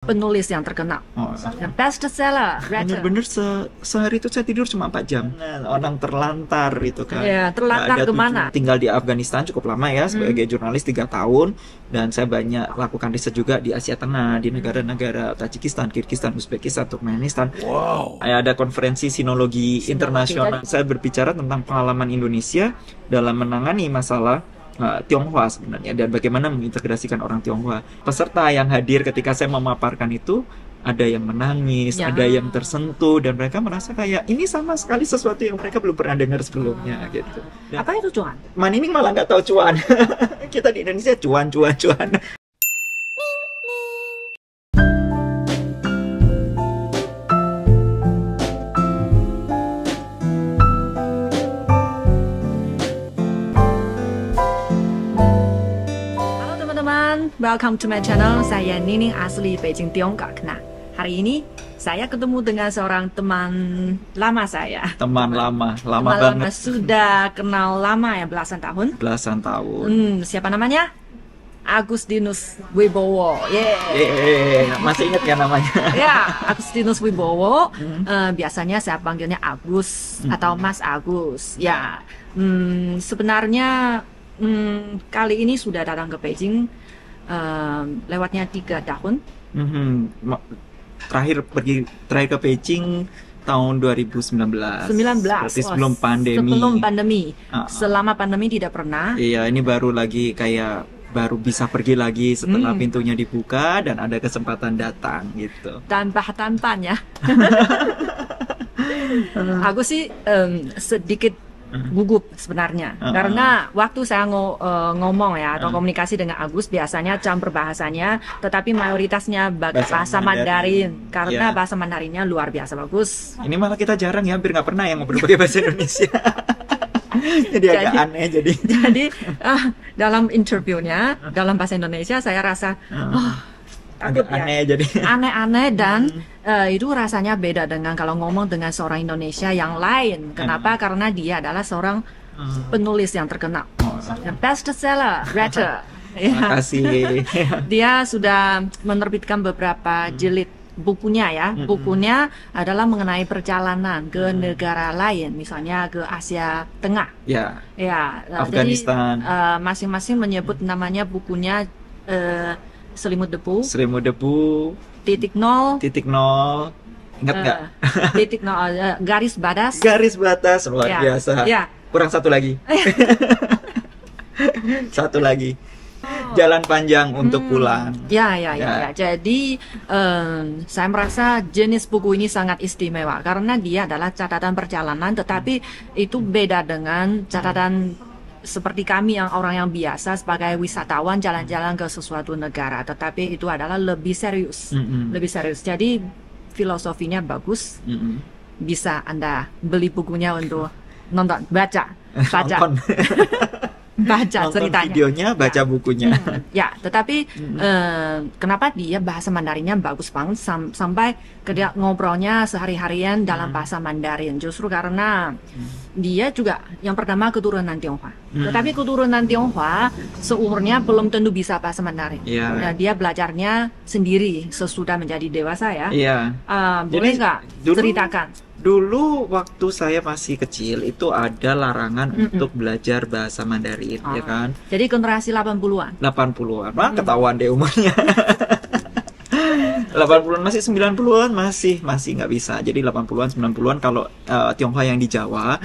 penulis yang terkenal, best seller, bener-bener sehari itu saya tidur cuma 4 jam. Orang terlantar itu kan. Ya, terlantar kemana? Tinggal di Afghanistan cukup lama ya sebagai jurnalis 3 tahun, dan saya banyak lakukan riset juga di Asia Tengah, di negara-negara Tajikistan, Kirgistan, Uzbekistan, Turkmenistan. Wow. Ada konferensi sinologi internasional. Saya berbicara tentang pengalaman Indonesia dalam menangani masalah Tionghoa sebenarnya, dan bagaimana mengintegrasikan orang Tionghoa. Peserta yang hadir ketika saya memaparkan itu ada yang menangis, ada yang tersentuh, dan mereka merasa kayak ini sama sekali sesuatu yang mereka belum pernah dengar sebelumnya gitu. Dan apa itu cuan? Manining malah nggak tahu cuan. Kita di Indonesia cuan. Welcome to my channel. Saya Nining, asli Beijing, Tiongkok. Nah, hari ini saya ketemu dengan seorang teman lama saya. Teman lama banget. Sudah kenal lama ya, belasan tahun. Siapa namanya? Agustinus Wibowo. Masih ingat ya namanya? Ya, Agustinus Wibowo. Biasanya saya panggilnya Agus atau Mas Agus. Ya, sebenarnya kali ini sudah datang ke Beijing. Lewatnya 3 tahun. Terakhir ke Beijing tahun 2019. Berarti sebelum pandemi. Selama pandemi tidak pernah. Iya, ini baru bisa pergi lagi setelah pintunya dibuka dan ada kesempatan datang gitu. Tanpa ya. Aku sih sedikit gugup sebenarnya, karena waktu saya ngomong ya atau komunikasi dengan Agus, biasanya campur bahasanya, tetapi mayoritasnya bahasa Mandarin, karena bahasa Mandarinnya luar biasa bagus. Ini malah kita jarang ya, hampir nggak pernah yang ngobrol pakai bahasa Indonesia. Jadi agak aneh. Jadi dalam interviewnya dalam bahasa Indonesia saya rasa agak aneh jadi aneh-aneh, dan itu rasanya beda dengan kalau ngomong dengan seorang Indonesia yang lain. Kenapa? Karena dia adalah seorang penulis yang terkenal, best seller writer. Makasih. Dia sudah menerbitkan beberapa jilid bukunya ya. Bukunya adalah mengenai perjalanan ke negara lain, misalnya ke Asia Tengah. Ya. Afghanistan. Jadi masing-masing menyebut namanya bukunya. Selimut debu, titik nol, ingat nggak? Titik nol, garis batas, luar biasa. Kurang satu lagi. Satu lagi. Jalan panjang untuk pulang. Ya. Jadi saya merasa jenis buku ini sangat istimewa karena dia adalah catatan perjalanan, tetapi itu beda dengan catatan seperti kami yang orang yang biasa sebagai wisatawan jalan-jalan ke sesuatu negara, tetapi itu adalah lebih serius. Jadi filosofinya bagus. Bisa Anda beli bukunya untuk baca ceritanya, videonya, baca bukunya. Tetapi kenapa dia bahasa Mandarinnya bagus banget sampai dia ngobrolnya sehari-harian dalam bahasa Mandarin? Justru karena dia juga yang pertama keturunan Tionghoa. Tetapi keturunan Tionghoa seumurnya belum tentu bisa bahasa Mandarin. Dia belajarnya sendiri sesudah menjadi dewasa ya. Boleh nggak ceritakan? Dulu waktu saya masih kecil itu ada larangan untuk belajar bahasa Mandarin, ya kan? Jadi generasi 80-an. Ketahuan deh umurnya. 80-an masih 90-an masih nggak bisa. Jadi 80-an 90-an kalau Tionghoa yang di Jawa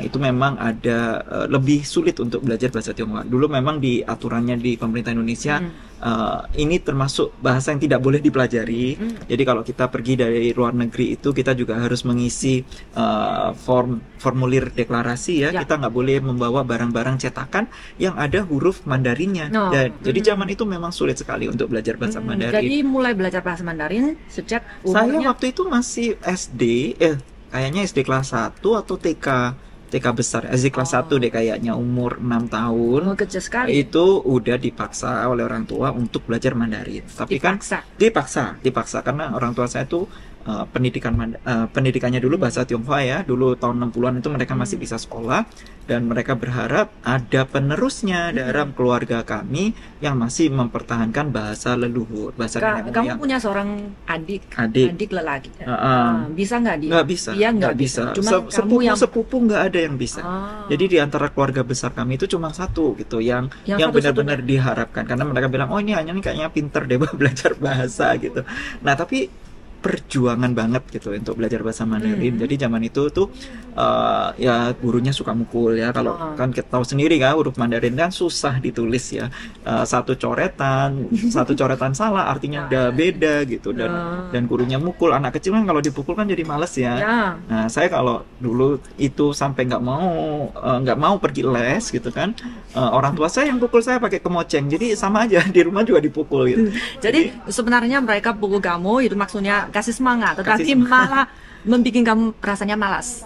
itu memang ada lebih sulit untuk belajar bahasa Tionghoa. Dulu memang di aturannya di pemerintah Indonesia ini termasuk bahasa yang tidak boleh dipelajari. Jadi kalau kita pergi dari luar negeri itu kita juga harus mengisi formulir deklarasi ya. Kita nggak boleh membawa barang-barang cetakan yang ada huruf Mandarinnya. Jadi zaman itu memang sulit sekali untuk belajar bahasa Mandarin. Jadi mulai belajar bahasa Mandarin sejak umurnya? Saya waktu itu masih SD, kayaknya SD kelas 1 atau TK besar, SD kelas 1 deh kayaknya, umur 6 tahun. Kecil sekali. Itu udah dipaksa oleh orang tua untuk belajar Mandarin. Tapi dipaksa karena orang tua saya tuh pendidikannya dulu bahasa Tionghoa ya. Dulu tahun 60-an itu mereka masih bisa sekolah, dan mereka berharap ada penerusnya dalam keluarga kami yang masih mempertahankan bahasa leluhur, bahasa nenek Kamu moyang. punya seorang adik lelaki. Bisa nggak dia? Nggak bisa, Dia nggak bisa. Cuman kamu yang Sepupu nggak ada yang bisa. Jadi di antara keluarga besar kami itu cuma satu gitu yang benar-benar diharapkan, karena mereka bilang, oh ini kayaknya pinter deh belajar bahasa gitu. Nah tapi perjuangan banget gitu untuk belajar bahasa Mandarin. Jadi zaman itu tuh ya gurunya suka mukul ya. Kalau kan kita tahu sendiri kan, huruf Mandarin kan susah ditulis ya. Satu coretan salah artinya udah beda gitu, dan gurunya mukul. Anak kecil kan kalau dipukul kan jadi males ya. Nah saya kalau dulu itu sampai nggak mau pergi les gitu kan, orang tua saya yang pukul saya pakai kemoceng. Jadi sama aja, di rumah juga dipukul gitu. Jadi sebenarnya mereka pukul kamu itu maksudnya kasih semangat, tetapi malah membuat kamu rasanya malas.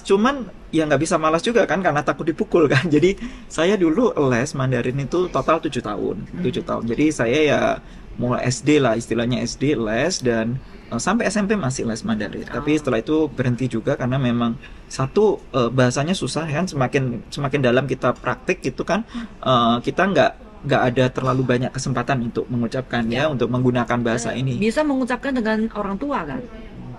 Cuman ya nggak bisa malas juga kan, karena takut dipukul kan. Jadi saya dulu les Mandarin itu total 7 tahun. Jadi saya ya mulai SD lah, istilahnya SD les, dan sampai SMP masih les Mandarin. Tapi setelah itu berhenti juga karena memang satu bahasanya susah kan. Semakin dalam kita praktik gitu kan, kita nggak ada terlalu banyak kesempatan untuk mengucapkan ya, untuk menggunakan bahasa ini. Bisa mengucapkan dengan orang tua kan?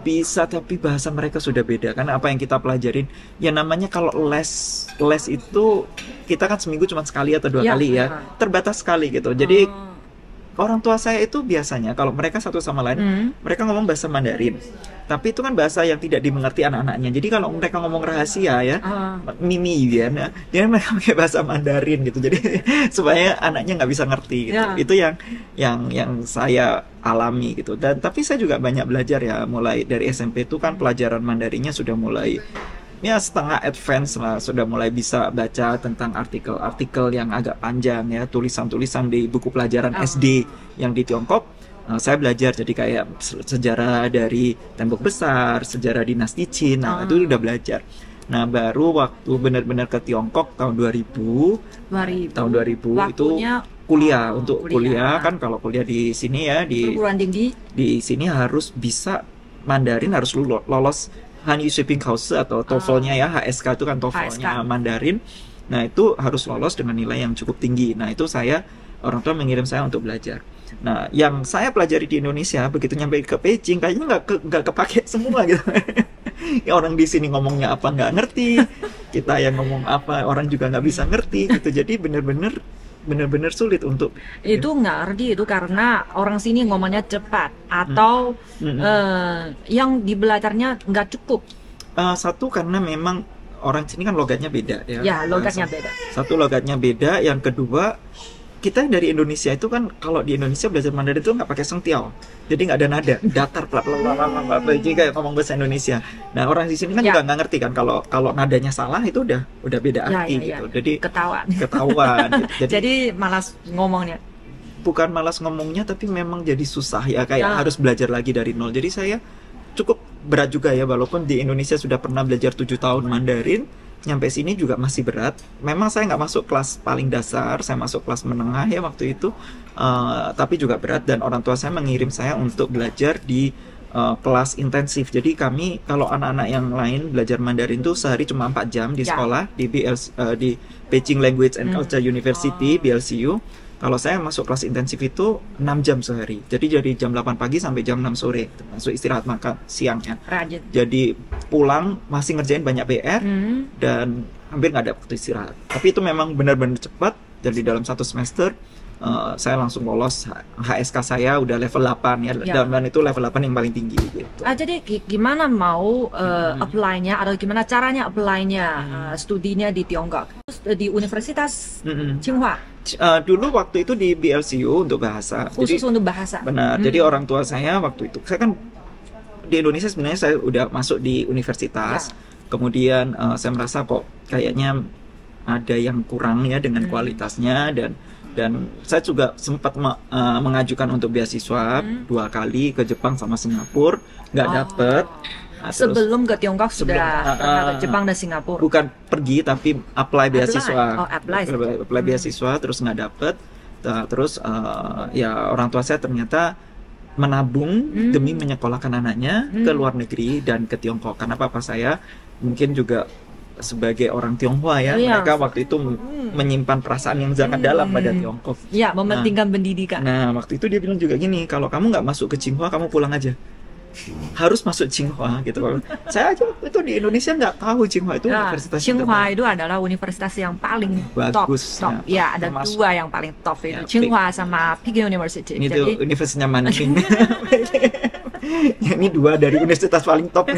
Bisa, tapi bahasa mereka sudah beda. Karena apa yang kita pelajarin, ya namanya kalau les itu kita kan seminggu cuma sekali atau 2 kali ya, terbatas sekali gitu. Jadi orang tua saya itu biasanya kalau mereka satu sama lain, mereka ngomong bahasa Mandarin. Tapi itu kan bahasa yang tidak dimengerti anak-anaknya. Jadi kalau mereka ngomong rahasia ya, mimi ya, jadi mereka pakai bahasa Mandarin gitu. Jadi supaya anaknya nggak bisa ngerti gitu. Itu yang saya alami gitu. Dan tapi saya juga banyak belajar ya, mulai dari SMP itu kan pelajaran Mandarinnya sudah mulai ya setengah advance lah, sudah mulai bisa baca tentang artikel-artikel yang agak panjang ya, tulisan-tulisan di buku pelajaran SD yang di Tiongkok. Saya belajar jadi kayak sejarah dari tembok besar, sejarah dinasti Qin, itu udah belajar. Nah baru waktu benar-benar ke Tiongkok tahun 2000 itu kuliah. Untuk kuliah kan, kalau kuliah di sini ya di sini harus bisa Mandarin, harus lolos Hanyu Shuiping Kaoshi atau TOEFL-nya ya, HSK itu kan TOEFL-nya Mandarin. Nah itu harus lolos dengan nilai yang cukup tinggi. Nah itu orang tua mengirim saya untuk belajar. Nah yang saya pelajari di Indonesia, begitu nyampe ke Beijing kayaknya nggak kepake semua gitu. Ya orang di sini ngomongnya apa nggak ngerti, kita yang ngomong apa orang juga nggak bisa ngerti gitu. Jadi bener-bener sulit untuk itu nggak ngerti itu karena orang sini ngomongnya cepat atau yang dibelajarnya nggak cukup. Satu karena memang orang sini kan logatnya beda ya. Ya logatnya beda. Satu logatnya beda, yang kedua kita dari Indonesia itu kan, kalau di Indonesia belajar Mandarin itu nggak pakai sengtiao, jadi nggak ada nada, datar jadi kayak ngomong bahasa Indonesia. Nah orang di sini kan juga nggak ngerti kan, kalau nadanya salah itu udah beda arti gitu. Jadi ketahuan gitu. Jadi malas ngomongnya. Bukan malas ngomongnya, tapi memang jadi susah ya, kayak harus belajar lagi dari nol. Jadi saya cukup berat juga ya, walaupun di Indonesia sudah pernah belajar 7 tahun Mandarin, nyampe sini juga masih berat. Memang saya nggak masuk kelas paling dasar, saya masuk kelas menengah ya waktu itu, tapi juga berat. Dan orang tua saya mengirim saya untuk belajar di kelas intensif. Jadi kami, kalau anak-anak yang lain belajar Mandarin tuh sehari cuma 4 jam di sekolah, di Beijing Language and Culture University, BLCU. Kalau saya masuk kelas intensif itu 6 jam sehari. Jadi dari jam 8 pagi sampai jam 6 sore. Masuk istirahat makan siangnya. Rajin. Jadi pulang masih ngerjain banyak PR dan hampir nggak ada waktu istirahat. Tapi itu memang benar-benar cepat. Jadi dalam 1 semester saya langsung lolos. HSK saya udah level 8 ya. Dan itu level 8 yang paling tinggi gitu. Jadi gimana mau apply-nya atau gimana caranya apply-nya studinya di Tiongkok? Di Universitas Tsinghua. Dulu waktu itu di BLCU untuk bahasa. Khusus untuk bahasa. Benar. Jadi orang tua saya waktu itu, saya kan di Indonesia sebenarnya saya udah masuk di universitas. Kemudian saya merasa kok kayaknya ada yang kurang ya dengan kualitasnya, dan saya juga sempat mengajukan untuk beasiswa 2 kali ke Jepang sama Singapura, nggak dapet. Sebelum ke Tiongkok sudah pernah ke Jepang dan Singapura. Bukan pergi tapi apply beasiswa. Apply beasiswa terus nggak dapet. Terus ya orang tua saya ternyata menabung demi menyekolahkan anaknya ke luar negeri dan ke Tiongkok. Karena papa saya mungkin juga sebagai orang Tionghoa ya, mereka waktu itu menyimpan perasaan yang sangat dalam pada Tiongkok. Ya, mementingkan pendidikan. Nah, waktu itu dia bilang juga gini, kalau kamu nggak masuk ke Tsinghua, kamu pulang aja. Harus masuk Tsinghua gitu. Saya aja itu di Indonesia nggak tahu Tsinghua itu universitas Tsinghua itu adalah universitas yang paling bagus, top. Ya, ada dua yang paling top itu, Tsinghua sama Peking University. Ini tuh universitasnya Mandarin. Ini dua dari universitas paling top.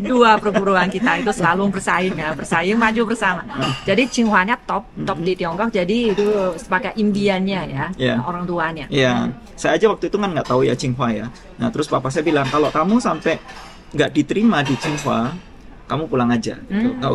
Dua perguruan kita itu selalu bersaing maju bersama. Jadi Tsinghua-nya top di Tiongkok. Jadi itu sebagai impiannya ya, orang tuanya. Iya, saya aja waktu itu kan nggak tahu ya Tsinghua ya. Nah terus papa saya bilang kalau kamu sampai nggak diterima di Tsinghua, kamu pulang aja, gitu. nggak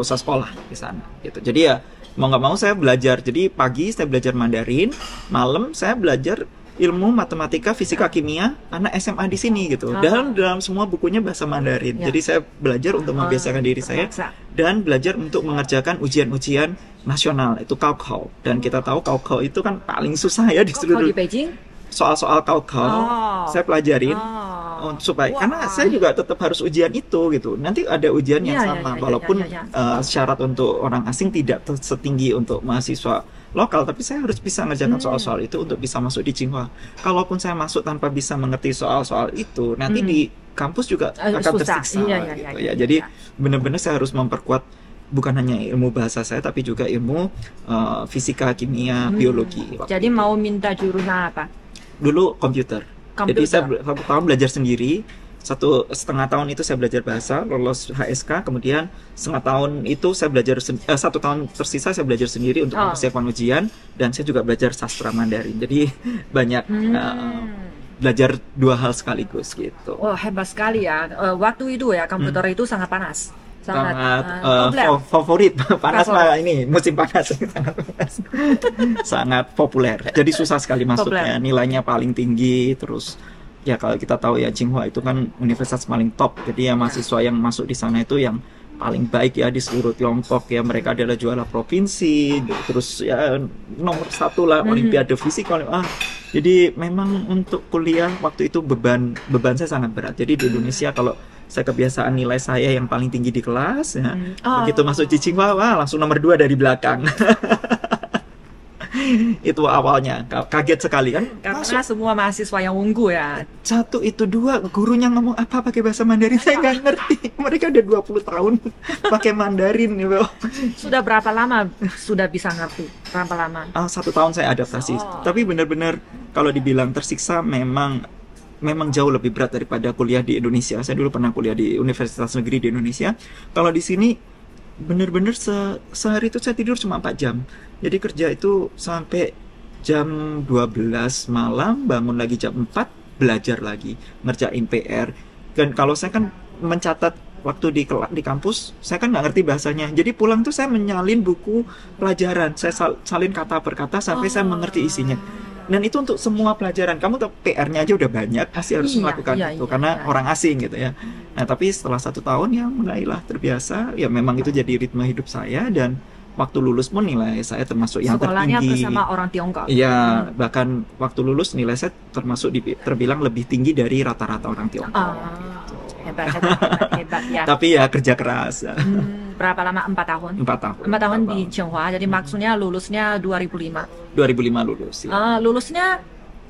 usah sekolah di sana. Gitu. Jadi ya mau nggak mau saya belajar. Jadi pagi saya belajar Mandarin, malam saya belajar ilmu matematika, fisika, kimia karena SMA di sini gitu. Dan dalam semua bukunya bahasa Mandarin. Jadi saya belajar untuk membiasakan diri saya dan belajar untuk mengerjakan ujian-ujian nasional itu Gaokao. Dan kita tahu Gaokao itu kan paling susah ya di seluruh di Beijing. Soal-soal Gaokao saya pelajarin supaya karena saya juga tetap harus ujian itu gitu. Nanti ada ujian yang sama walaupun syarat untuk orang asing tidak setinggi untuk mahasiswa lokal, tapi saya harus bisa ngerjakan soal-soal itu untuk bisa masuk di Tsinghua. Kalaupun saya masuk tanpa bisa mengerti soal-soal itu, nanti di kampus juga akan tersiksa gitu ya. Jadi benar-benar saya harus memperkuat bukan hanya ilmu bahasa saya, tapi juga ilmu fisika, kimia, biologi. Jadi mau minta jurusan apa? Dulu komputer. Jadi saya 1 tahun belajar sendiri. 1,5 tahun itu saya belajar bahasa, lolos HSK, kemudian 1,5 tahun itu saya belajar 1 tahun tersisa saya belajar sendiri untuk mempersiapkan ujian, dan saya juga belajar sastra Mandarin. Jadi banyak belajar 2 hal sekaligus gitu. Wah, hebat sekali ya. Waktu itu ya komputer itu sangat panas. Sangat favorit, panas lah ini musim panas. Sangat populer. Jadi susah sekali masuknya, nilainya paling tinggi. Terus ya kalau kita tahu ya Tsinghua itu kan universitas paling top. Jadi ya mahasiswa yang masuk di sana itu yang paling baik ya di seluruh Tiongkok ya. Mereka adalah juara provinsi, terus ya nomor 1 lah Olimpiade fisika. Jadi memang untuk kuliah waktu itu beban saya sangat berat. Jadi di Indonesia kalau saya kebiasaan nilai saya yang paling tinggi di kelas ya, begitu masuk di Tsinghua langsung nomor 2 dari belakang. Itu awalnya kaget sekali kan karena semua mahasiswa yang unggul ya. 1 itu 2 gurunya ngomong apa pakai bahasa Mandarin saya nggak ngerti. Mereka udah 20 tahun pakai Mandarin gitu. Sudah berapa lama sudah bisa ngerti? Berapa lama? 1 tahun saya adaptasi. Tapi benar-benar kalau dibilang tersiksa memang jauh lebih berat daripada kuliah di Indonesia. Saya dulu pernah kuliah di universitas negeri di Indonesia. Kalau di sini bener-bener sehari itu saya tidur cuma 4 jam. Jadi kerja itu sampai jam 12 malam, bangun lagi jam 4, belajar lagi, ngerjain PR. Dan kalau saya kan mencatat waktu di kampus, saya kan nggak ngerti bahasanya. Jadi pulang tuh saya menyalin buku pelajaran, saya salin kata per kata sampai saya mengerti isinya. Dan itu untuk semua pelajaran. Kamu tuh PR-nya aja udah banyak, pasti harus melakukan itu karena orang asing gitu ya. Nah tapi setelah 1 tahun ya mulailah terbiasa. Ya memang itu jadi ritme hidup saya, dan waktu lulus pun nilai saya termasuk yang sekolahnya tertinggi. Bersama orang Tiongkok. Iya, bahkan waktu lulus nilai saya termasuk terbilang lebih tinggi dari rata-rata orang Tiongkok. Hebat ya. Tapi ya kerja keras. Berapa lama? 4 tahun? 4 tahun. 4 tahun di Tsinghua, jadi maksudnya lulusnya 2005? 2005 lulus ya. Lulusnya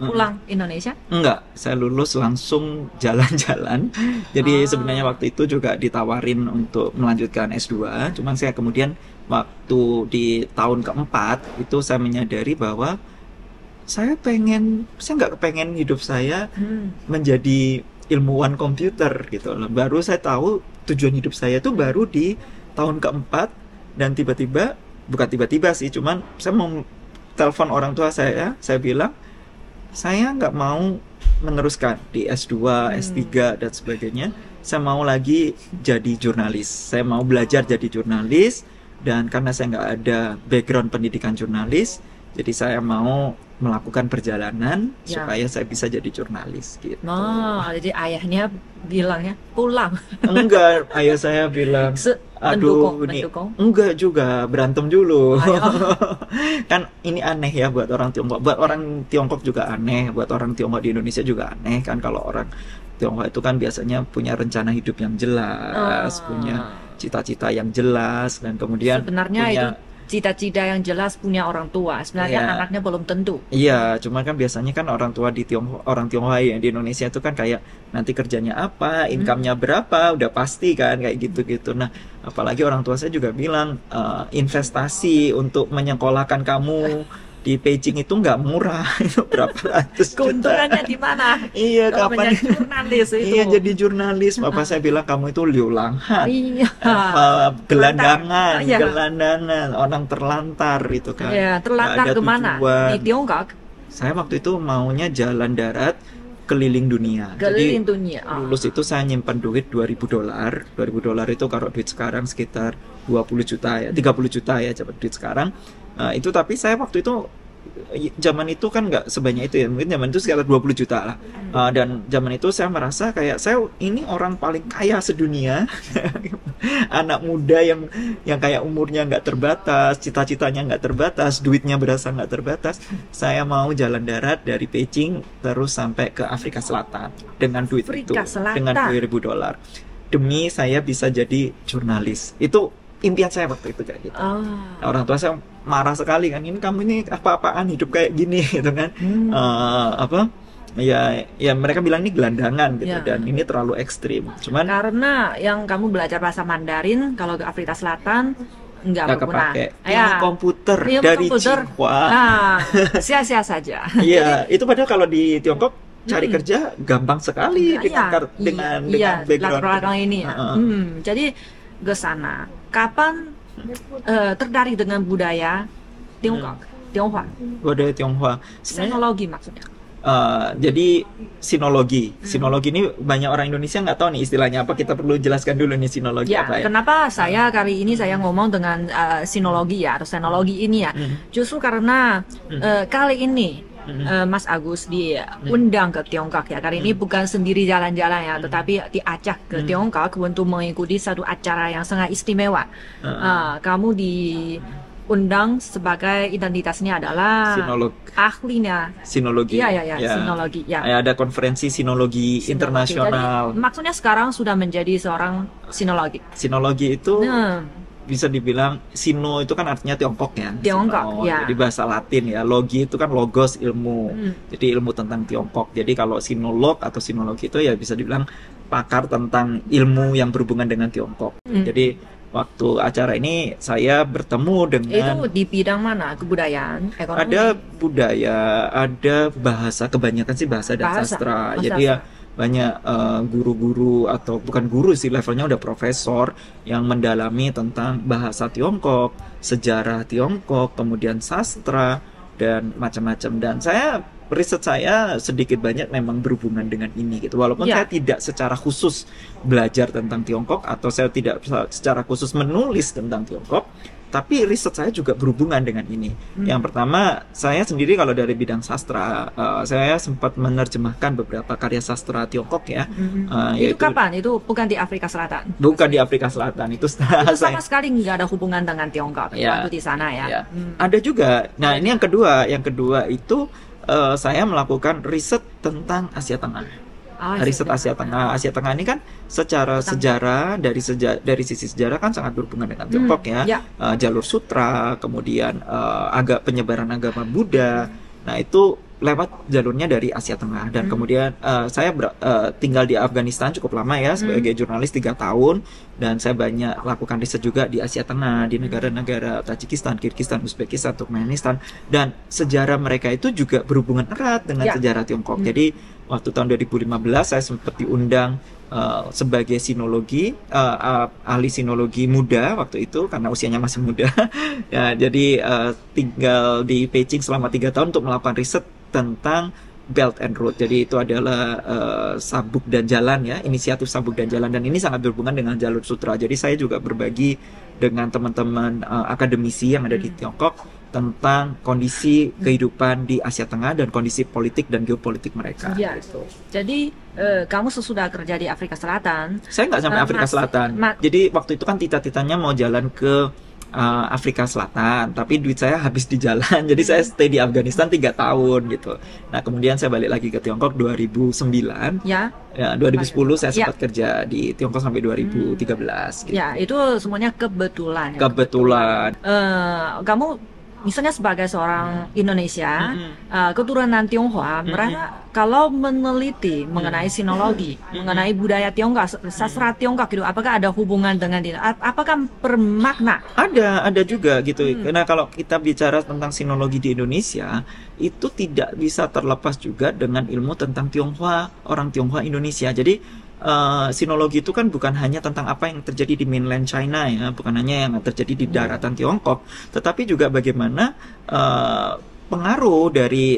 pulang Indonesia? Enggak, saya lulus langsung jalan-jalan. Jadi sebenarnya waktu itu juga ditawarin untuk melanjutkan S2. Cuman saya kemudian waktu di tahun keempat itu saya menyadari bahwa saya nggak kepengen hidup saya menjadi ilmuwan komputer gitu loh. Baru saya tahu tujuan hidup saya itu baru di tahun keempat, dan tiba-tiba, bukan tiba-tiba sih, cuman saya mau telepon orang tua saya bilang saya nggak mau meneruskan di S2, S3 dan sebagainya. Saya mau lagi jadi jurnalis. Saya mau belajar jadi jurnalis, dan karena saya nggak ada background pendidikan jurnalis, jadi saya mau melakukan perjalanan Ya. supaya saya bisa jadi jurnalis gitu. Oh, jadi ayahnya bilangnya pulang. Enggak, ayah saya bilang, aduh, mendukung. enggak juga, berantem dulu. Ayo. Kan ini aneh ya buat orang Tiongkok. Buat orang Tiongkok juga aneh, buat orang Tiongkok di Indonesia juga aneh kan, kalau orang Tiongkok itu kan biasanya punya rencana hidup yang jelas, punya cita-cita yang jelas, dan kemudian Sebenarnya punya, itu cita-cita yang jelas punya orang tua. Sebenarnya Iya. anaknya belum tentu. iya, cuma kan biasanya kan orang tua di Tiongkok, orang Tionghoa yang di Indonesia itu kan kayak nanti kerjanya apa, income-nya berapa, udah pasti kan kayak gitu-gitu. Nah, apalagi orang tua saya juga bilang investasi untuk menyekolahkan kamu di Beijing itu nggak murah, itu berapa ratus juta. Keuntungannya di mana? Iya, Kalau kapan? menjadi jurnalis itu. Iya, jadi jurnalis. Bapak saya bilang kamu itu Liu Langhan, Iya. gelandangan, Iya. gelandangan, orang terlantar itu kan. Ya, Nggak terlantar ada kemana? tujuan. Di Tiongkok, Saya waktu itu maunya jalan darat keliling dunia. keliling Jadi dunia. lulus itu saya nyimpan duit $2.000. $2.000 itu kalau duit sekarang sekitar 20 juta ya, 30 juta ya coba duit sekarang. Itu tapi saya waktu itu zaman itu kan nggak sebanyak itu ya, mungkin zaman itu sekitar 20 juta lah. Dan zaman itu saya merasa kayak saya ini orang paling kaya sedunia. Anak muda yang kayak umurnya nggak terbatas, cita-citanya nggak terbatas, duitnya berasa nggak terbatas. Saya mau jalan darat dari Beijing terus sampai ke Afrika Selatan dengan duit itu, Afrika Selatan. dengan $2.000 demi saya bisa jadi jurnalis. Itu impian saya waktu itu kayak gitu. Ah. Orang tua saya marah sekali kan, ini kamu ini apa-apaan hidup kayak gini gitu kan. Ya mereka bilang ini gelandangan gitu, Ya. dan ini terlalu ekstrim. Cuman Karena yang kamu belajar bahasa Mandarin, kalau ke Afrika Selatan nggak nggak berguna. kepake. Ya. Ilmu komputer Ilmu dari komputer. Tsinghua. Ah, sia-sia saja. Iya, itu padahal kalau di Tiongkok cari kerja gampang sekali Iya, dengan iya, background latar belakang ini ya. Jadi ke sana. Kapan tertarik dengan budaya Tiongkok, Tionghoa, budaya Tionghoa. Sebenarnya teknologi maksudnya. jadi sinologi ini banyak orang Indonesia nggak tahu nih istilahnya apa. Kita perlu jelaskan dulu nih sinologi Ya, apa ya. kenapa saya kali ini saya ngomong dengan sinologi ya atau teknologi ini ya? Justru karena kali ini Mas Agus diundang ke Tiongkok ya. Kali ini bukan sendiri jalan-jalan ya, tetapi diajak ke Tiongkok untuk mengikuti satu acara yang sangat istimewa. Kamu diundang sebagai identitasnya adalah ahlinya sinologi. Iya, sinologi ya. Ada konferensi sinologi internasional. Jadi, maksudnya sekarang sudah menjadi seorang sinologi. Sinologi itu Nah, bisa dibilang sino itu kan artinya Tiongkok ya. Tiongkok, Sino. ya. Jadi bahasa Latin ya. Logi itu kan logos, ilmu. Jadi ilmu tentang Tiongkok. Jadi kalau sinolog atau sinologi itu ya bisa dibilang pakar tentang ilmu yang berhubungan dengan Tiongkok. Jadi waktu acara ini saya bertemu dengan itu di bidang mana? Kebudayaan, ekonomi? ada budaya, ada bahasa, kebanyakan sih bahasa dan Bahasa, sastra. bahasa Jadi ya banyak guru-guru atau bukan guru sih, levelnya udah profesor yang mendalami tentang bahasa Tiongkok, sejarah Tiongkok, kemudian sastra dan macam-macam. Dan riset saya sedikit banyak memang berhubungan dengan ini gitu. Walaupun Ya. saya tidak secara khusus belajar tentang Tiongkok atau saya tidak secara khusus menulis tentang Tiongkok, tapi riset saya juga berhubungan dengan ini. Yang pertama, saya sendiri kalau dari bidang sastra, saya sempat menerjemahkan beberapa karya sastra Tiongkok ya. Itu kapan? Itu bukan di Afrika Selatan? Bukan di Afrika Selatan, itu setelah Itu sama sekali nggak ada hubungan dengan Tiongkok Ya. waktu di sana ya. Ya. Ada juga. Nah, ini yang kedua. Yang kedua itu saya melakukan riset tentang Asia Tengah. Riset Asia Tengah. Asia Tengah ini kan secara sejarah, dari sisi sejarah kan sangat berhubungan dengan Tiongkok ya. Jalur sutra, kemudian penyebaran agama Buddha. Nah, itu lewat jalurnya dari Asia Tengah. Dan kemudian saya tinggal di Afghanistan cukup lama ya, sebagai jurnalis 3 tahun. Dan saya banyak lakukan riset juga di Asia Tengah, di negara-negara Tajikistan, Kirgistan, Uzbekistan, Turkmenistan. Dan sejarah mereka itu juga berhubungan erat dengan sejarah Tiongkok. Jadi waktu tahun 2015 saya sempat diundang sebagai sinologi, ahli sinologi muda waktu itu karena usianya masih muda. Ya, jadi tinggal di Beijing selama 3 tahun untuk melakukan riset tentang Belt and Road. Jadi itu adalah sabuk dan jalan ya, inisiatif sabuk dan jalan, dan ini sangat berhubungan dengan jalur sutra. Jadi saya juga berbagi dengan teman-teman akademisi yang ada di Tiongkok tentang kondisi kehidupan di Asia Tengah dan kondisi politik dan geopolitik mereka. Ya. Jadi kamu sesudah kerja di Afrika Selatan. Saya nggak sampai Afrika Selatan. Jadi waktu itu kan cita-citanya mau jalan ke Afrika Selatan, tapi duit saya habis di jalan, jadi saya stay di Afghanistan 3 tahun gitu. Nah kemudian saya balik lagi ke Tiongkok 2009. Ya 2010 saya sempat kerja di Tiongkok sampai 2013 gitu. Ya, itu semuanya kebetulan. Kebetulan. Kamu misalnya sebagai seorang Indonesia, keturunan Tionghoa, merasa kalau meneliti mengenai sinologi, mengenai budaya Tiongkok, sastra Tiongkok gitu, apakah ada hubungan dengan itu? Apakah bermakna? Ada juga gitu. Karena kalau kita bicara tentang sinologi di Indonesia, itu tidak bisa terlepas juga dengan ilmu tentang Tionghoa, orang Tionghoa Indonesia. Jadi sinologi itu kan bukan hanya tentang apa yang terjadi di mainland China ya, bukan hanya yang terjadi di daratan Tiongkok, tetapi juga bagaimana pengaruh dari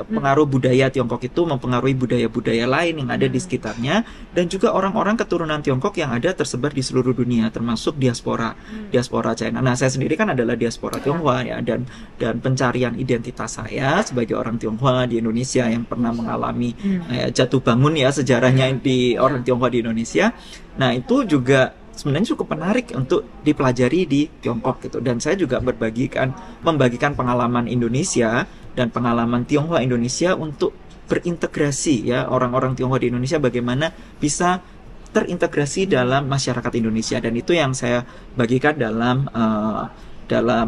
pengaruh budaya Tiongkok itu mempengaruhi budaya-budaya lain yang ada di sekitarnya, dan juga orang-orang keturunan Tiongkok yang ada tersebar di seluruh dunia, termasuk diaspora China. Nah, saya sendiri kan adalah diaspora Tionghoa ya, dan pencarian identitas saya sebagai orang Tionghoa di Indonesia yang pernah mengalami jatuh bangun ya sejarahnya di orang Tionghoa di Indonesia. Nah, itu juga sebenarnya cukup menarik untuk dipelajari di Tiongkok gitu, dan saya juga membagikan pengalaman Indonesia dan pengalaman Tionghoa Indonesia untuk berintegrasi ya, orang-orang Tionghoa di Indonesia bagaimana bisa terintegrasi dalam masyarakat Indonesia, dan itu yang saya bagikan dalam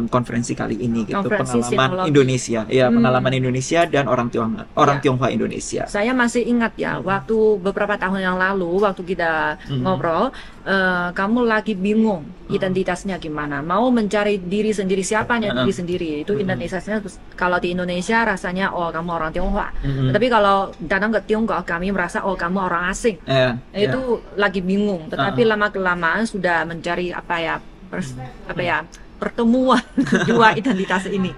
konferensi kali ini gitu, pengalaman Indonesia ya, pengalaman Indonesia dan orang Tionghoa Indonesia. Saya masih ingat ya, waktu beberapa tahun yang lalu waktu kita ngobrol, kamu lagi bingung identitasnya gimana, mau mencari diri sendiri, siapanya diri sendiri, itu identitasnya kalau di Indonesia rasanya oh kamu orang Tionghoa, tapi kalau datang ke Tiongkok kami merasa oh kamu orang asing, itu lagi bingung, tetapi lama kelamaan sudah mencari pertemuan dua identitas ini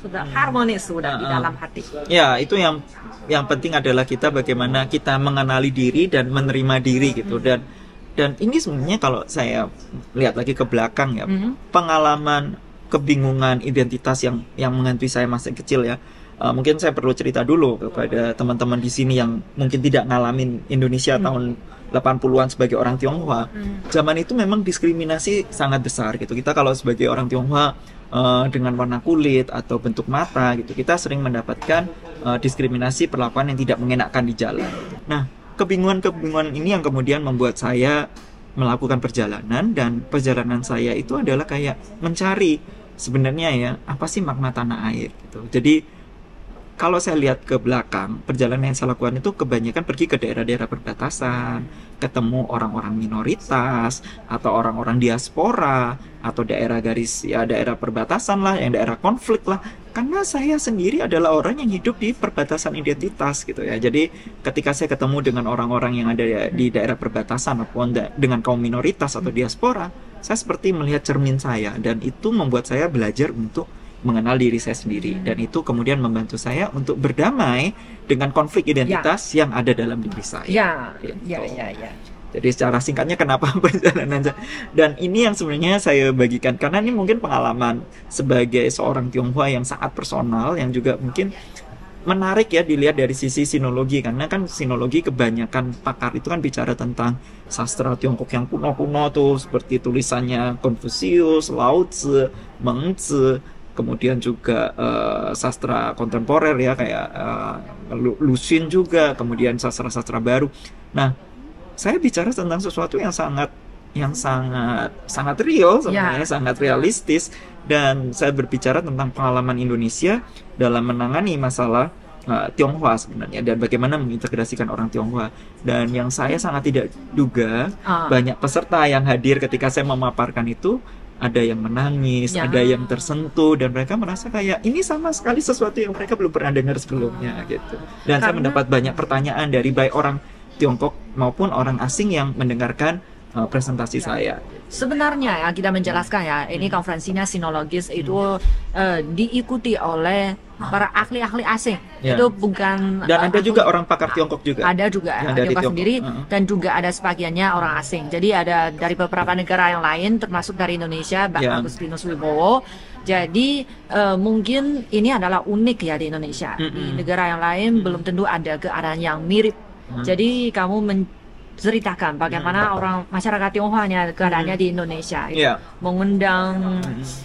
sudah harmonis, sudah di dalam hati. Ya, itu yang penting adalah kita bagaimana kita mengenali diri dan menerima diri gitu, dan ini sebenarnya kalau saya lihat lagi ke belakang ya, pengalaman kebingungan identitas yang menghantui saya masih kecil ya. Mungkin saya perlu cerita dulu kepada teman-teman di sini yang mungkin tidak ngalamin Indonesia tahun 80-an sebagai orang Tionghoa. Zaman itu memang diskriminasi sangat besar gitu. Kita kalau sebagai orang Tionghoa dengan warna kulit atau bentuk mata gitu, kita sering mendapatkan diskriminasi, perlakuan yang tidak mengenakan di jalan. Nah, kebingungan ini yang kemudian membuat saya melakukan perjalanan, dan perjalanan saya itu adalah kayak mencari sebenarnya ya, apa sih makna tanah air gitu. Jadi kalau saya lihat ke belakang, perjalanan yang saya lakukan itu kebanyakan pergi ke daerah-daerah perbatasan, ketemu orang-orang minoritas, atau orang-orang diaspora, atau daerah perbatasan lah, yang daerah konflik lah. Karena saya sendiri adalah orang yang hidup di perbatasan identitas gitu ya. Jadi ketika saya ketemu dengan orang-orang yang ada di daerah perbatasan ataupun dengan kaum minoritas atau diaspora, saya seperti melihat cermin saya, dan itu membuat saya belajar untuk mengenal diri saya sendiri, dan itu kemudian membantu saya untuk berdamai dengan konflik identitas yang ada dalam diri saya. Jadi secara singkatnya kenapa perjalanan, dan ini yang sebenarnya saya bagikan karena ini mungkin pengalaman sebagai seorang Tionghoa yang sangat personal, yang juga mungkin menarik ya dilihat dari sisi sinologi, karena kan sinologi kebanyakan pakar itu kan bicara tentang sastra Tiongkok yang kuno-kuno tuh, seperti tulisannya Confucius, Lao Tzu, Meng Tzu, kemudian juga sastra kontemporer ya kayak Lu Xun juga, kemudian sastra-sastra baru. Nah, saya bicara tentang sesuatu yang sangat real sebenarnya, sangat realistis, dan saya berbicara tentang pengalaman Indonesia dalam menangani masalah Tionghoa sebenarnya, dan bagaimana mengintegrasikan orang Tionghoa. Dan yang saya sangat tidak duga, banyak peserta yang hadir ketika saya memaparkan itu, ada yang menangis, ada yang tersentuh, dan mereka merasa kayak ini sama sekali sesuatu yang mereka belum pernah dengar sebelumnya gitu. Dan saya mendapat banyak pertanyaan dari baik orang Tiongkok maupun orang asing yang mendengarkan presentasi saya. Sebenarnya ya kita menjelaskan ya, ini konferensinya sinologis itu diikuti oleh para ahli-ahli asing. Ya. Itu bukan Dan ada juga orang pakar Tiongkok juga. Ada juga yang dari Tiongkok sendiri Tiongkok. dan juga ada sebagiannya orang asing. Jadi ada dari beberapa negara yang lain termasuk dari Indonesia, Mbak Ya. Agustinus Wibowo. Jadi mungkin ini adalah unik ya di Indonesia. Di negara yang lain belum tentu ada keadaan yang mirip. Jadi kamu menceritakan bagaimana orang masyarakat Tionghoanya keadaannya di Indonesia itu Ya. mengundang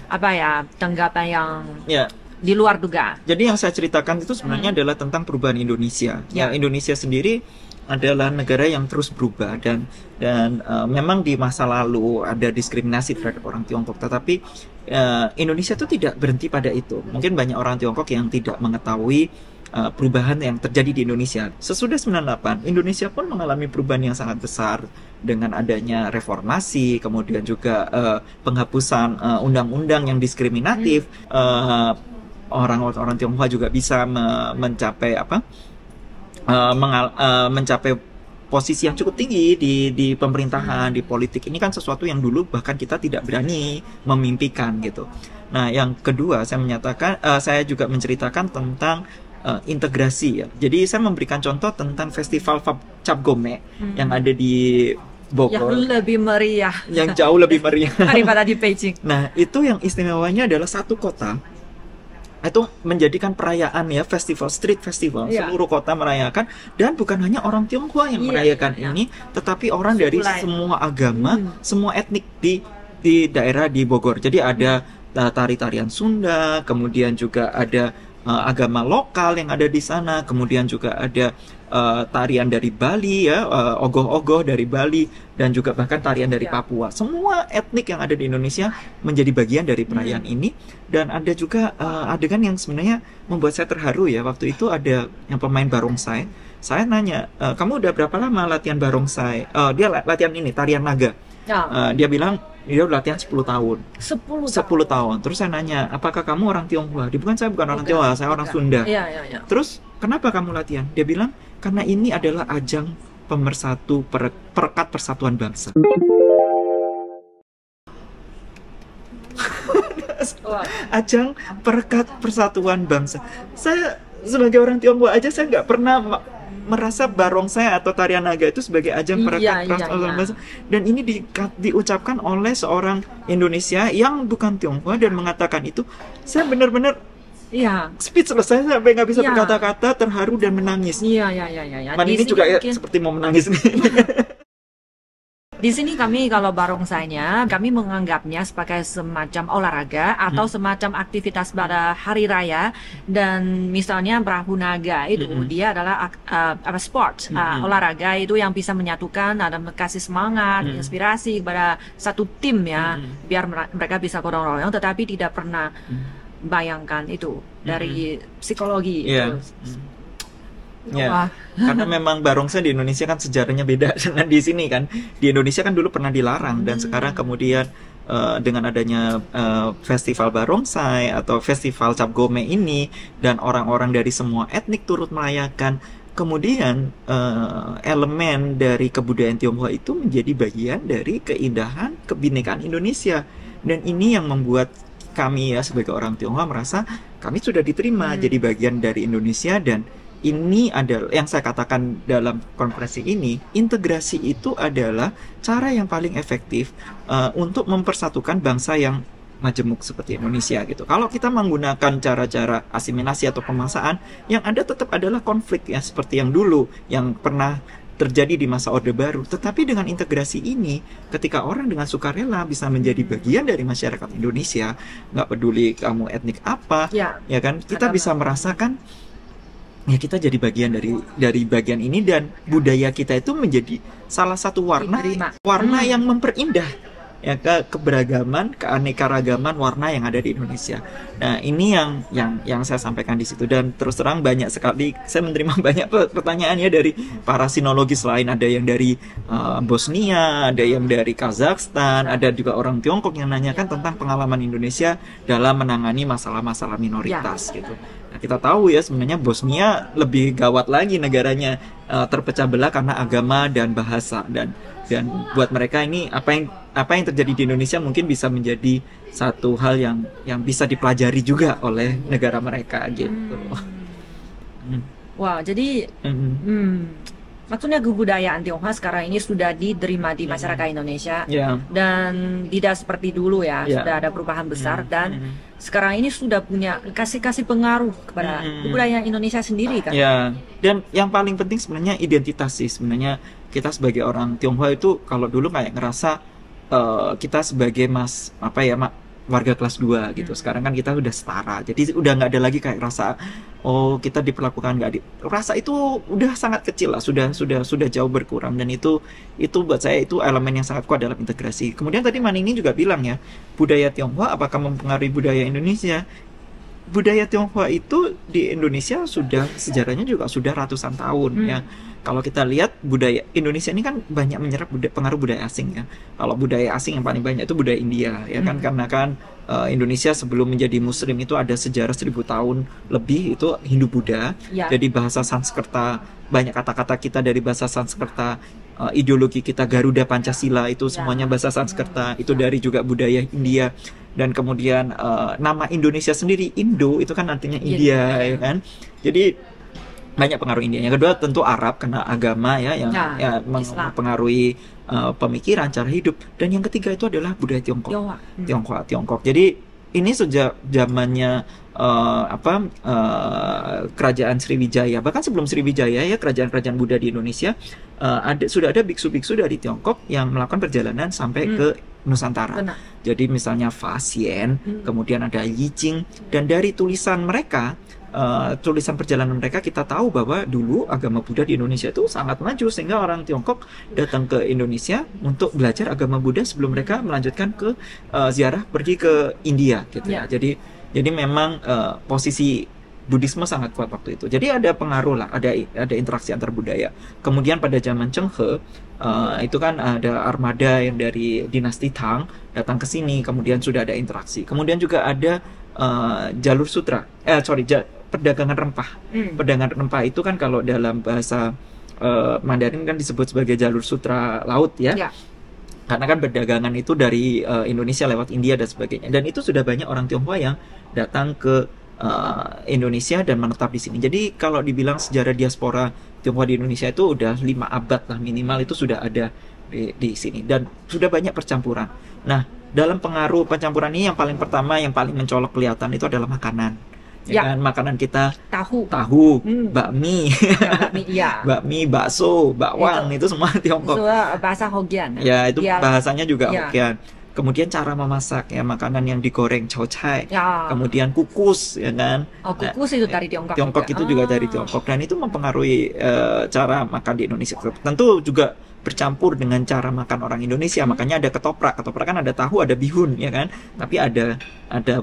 apa ya tanggapan yang Ya. di luar dugaan. Jadi yang saya ceritakan itu sebenarnya adalah tentang perubahan Indonesia. Ya. Ya, Indonesia sendiri adalah negara yang terus berubah dan memang di masa lalu ada diskriminasi terhadap orang Tiongkok, tetapi Indonesia itu tidak berhenti pada itu. Mungkin banyak orang Tiongkok yang tidak mengetahui perubahan yang terjadi di Indonesia. Sesudah 98, Indonesia pun mengalami perubahan yang sangat besar dengan adanya reformasi, kemudian juga penghapusan undang-undang yang diskriminatif. Orang-orang Tionghoa juga bisa mencapai mencapai posisi yang cukup tinggi di pemerintahan, di politik. Ini kan sesuatu yang dulu bahkan kita tidak berani memimpikan gitu. Nah, yang kedua saya juga menceritakan tentang integrasi ya. Jadi saya memberikan contoh tentang festival Cap Gome yang ada di Bogor. Yang lebih meriah. Yang jauh lebih meriah daripada di Beijing. Nah, itu yang istimewanya adalah satu kota itu menjadikan perayaan ya, street festival, seluruh kota merayakan, dan bukan hanya orang Tionghoa yang merayakan ini, tetapi orang dari semua agama, semua etnik di daerah di Bogor. Jadi ada tari-tarian Sunda, kemudian juga ada agama lokal yang ada di sana, kemudian juga ada tarian dari Bali ya, ogoh-ogoh dari Bali, dan juga bahkan tarian dari Papua. Semua etnik yang ada di Indonesia menjadi bagian dari perayaan ini. Dan ada juga adegan yang sebenarnya membuat saya terharu ya. Waktu itu ada yang pemain barongsai. Saya nanya, kamu udah berapa lama latihan barongsai? Dia latihan ini, tarian naga. Dia bilang dia udah latihan 10 tahun. 10 tahun. Terus saya nanya, apakah kamu orang Tionghoa? Dia saya bukan orang Tionghoa, saya orang Sunda. Terus kenapa kamu latihan? Dia bilang, karena ini adalah ajang pemersatu perekat persatuan bangsa. Ajang perekat persatuan bangsa. Saya sebagai orang Tionghoa aja saya nggak pernah merasa barongsai atau tarian naga itu sebagai ajang perekat persatuan bangsa. Dan ini diucapkan oleh seorang Indonesia yang bukan Tionghoa dan mengatakan itu, saya benar-benar speechless, saya sampai nggak bisa berkata-kata, terharu dan menangis. Ini juga seperti mau menangis nih. Di sini kami kalau barongsainya, kami menganggapnya sebagai semacam olahraga atau semacam aktivitas pada hari raya. Dan misalnya perahu naga itu dia adalah sport, olahraga itu yang bisa menyatukan, ada kasih semangat, inspirasi kepada satu tim ya, biar mereka bisa gotong royong, tetapi tidak pernah bayangkan itu dari psikologi itu. Ya, karena memang barongsai di Indonesia kan sejarahnya beda dengan di sini kan. Di Indonesia kan dulu pernah dilarang, dan sekarang kemudian dengan adanya festival barongsai atau festival Cap Gome ini, dan orang-orang dari semua etnik turut merayakan, kemudian elemen dari kebudayaan Tionghoa itu menjadi bagian dari keindahan kebinekaan Indonesia. Dan ini yang membuat kami ya sebagai orang Tionghoa merasa kami sudah diterima jadi bagian dari Indonesia. Dan ini adalah yang saya katakan dalam konferensi ini, integrasi itu adalah cara yang paling efektif untuk mempersatukan bangsa yang majemuk seperti Indonesia gitu. Kalau kita menggunakan cara-cara asimilasi atau pemaksaan, yang ada tetap adalah konflik ya, seperti yang dulu yang pernah terjadi di masa Orde Baru. Tetapi dengan integrasi ini, ketika orang dengan sukarela bisa menjadi bagian dari masyarakat Indonesia, nggak peduli kamu etnik apa, ya kan, kita bisa merasakan ya kita jadi bagian dari bagian ini, dan budaya kita itu menjadi salah satu warna yang memperindah ya keberagaman, keanekaragaman warna yang ada di Indonesia. Nah, ini yang saya sampaikan di situ. Dan terus terang banyak sekali saya menerima banyak pertanyaan ya dari para sinologis lain. Ada yang dari Bosnia, ada yang dari Kazakhstan, ada juga orang Tiongkok yang nanyakan tentang pengalaman Indonesia dalam menangani masalah-masalah minoritas gitu. Nah, kita tahu ya sebenarnya Bosnia lebih gawat lagi negaranya, terpecah belah karena agama dan bahasa, dan buat mereka ini apa yang terjadi di Indonesia mungkin bisa menjadi satu hal yang bisa dipelajari juga oleh negara mereka gitu. Wow, jadi maksudnya kebudayaan Tionghoa sekarang ini sudah diterima di masyarakat Indonesia, dan tidak seperti dulu ya, sudah ada perubahan besar, dan sekarang ini sudah punya kasih pengaruh kepada kebudayaan Indonesia sendiri kan. Ya, dan yang paling penting sebenarnya identitas sih. Sebenarnya kita sebagai orang Tionghoa itu kalau dulu kayak ngerasa kita sebagai warga kelas 2 gitu. Sekarang kan kita udah setara. Jadi udah nggak ada lagi kayak rasa kita diperlakukan nggak rasa itu udah sangat kecil lah, sudah jauh berkurang, dan itu buat saya itu elemen yang sangat kuat dalam integrasi. Kemudian tadi Manini juga bilang ya, budaya Tionghoa apakah mempengaruhi budaya Indonesia? Budaya Tionghoa itu di Indonesia sejarahnya juga sudah ratusan tahun ya. Kalau kita lihat budaya Indonesia ini kan banyak menyerap pengaruh budaya asing ya. Kalau budaya asing yang paling banyak itu budaya India ya kan, karena kan Indonesia sebelum menjadi Muslim itu ada sejarah 1000 tahun lebih itu Hindu-Buddha. Jadi bahasa Sanskerta, banyak kata-kata kita dari bahasa Sanskerta, ideologi kita Garuda Pancasila itu semuanya bahasa Sanskerta, itu dari juga budaya India. Dan kemudian nama Indonesia sendiri, Indo, itu kan artinya India ya kan. Jadi banyak pengaruh India. Yang kedua tentu Arab, karena agama ya yang mempengaruhi pemikiran, cara hidup. Dan yang ketiga itu adalah budaya Tiongkok. Jadi ini sejak zamannya kerajaan Sriwijaya, bahkan sebelum Sriwijaya ya, kerajaan-kerajaan Buddha di Indonesia, sudah ada biksu-biksu dari Tiongkok yang melakukan perjalanan sampai ke Nusantara. Jadi misalnya Fa Xian, kemudian ada Yi Jing, dan dari tulisan mereka, tulisan perjalanan mereka, kita tahu bahwa dulu agama Buddha di Indonesia itu sangat maju, sehingga orang Tiongkok datang ke Indonesia untuk belajar agama Buddha sebelum mereka melanjutkan ke ziarah pergi ke India gitu ya. Jadi memang posisi Buddhisme sangat kuat waktu itu. Jadi ada pengaruh lah, ada interaksi antar budaya. Kemudian pada zaman Cheng He, itu kan ada armada yang dari dinasti Tang datang ke sini, kemudian sudah ada interaksi. Kemudian juga ada jalur sutra, perdagangan rempah. Perdagangan rempah itu kan kalau dalam bahasa Mandarin kan disebut sebagai jalur sutra laut ya. Karena kan perdagangan itu dari Indonesia lewat India dan sebagainya. Dan itu sudah banyak orang Tionghoa yang datang ke Indonesia dan menetap di sini. Jadi kalau dibilang sejarah diaspora Tionghoa di Indonesia itu udah 5 abad lah minimal, itu sudah ada di sini. Dan sudah banyak percampuran. Nah, dalam pengaruh percampuran ini yang paling pertama, yang paling mencolok kelihatan itu adalah makanan. Kan, makanan kita tahu, bakmi, bakmi, bakso, bakwan, itu semua Tiongkok. Bahasa Hokkien. Ya, itu bahasanya juga Hokkien. Kemudian cara memasak ya, makanan yang digoreng, chao-chai. Kemudian kukus ya kan. Kukus itu dari Tiongkok. Tiongkok juga. Itu juga dari Tiongkok, dan itu mempengaruhi cara makan di Indonesia. Tentu juga bercampur dengan cara makan orang Indonesia. Makanya ada ketoprak. Ketoprak kan ada tahu, ada bihun ya kan. Tapi ada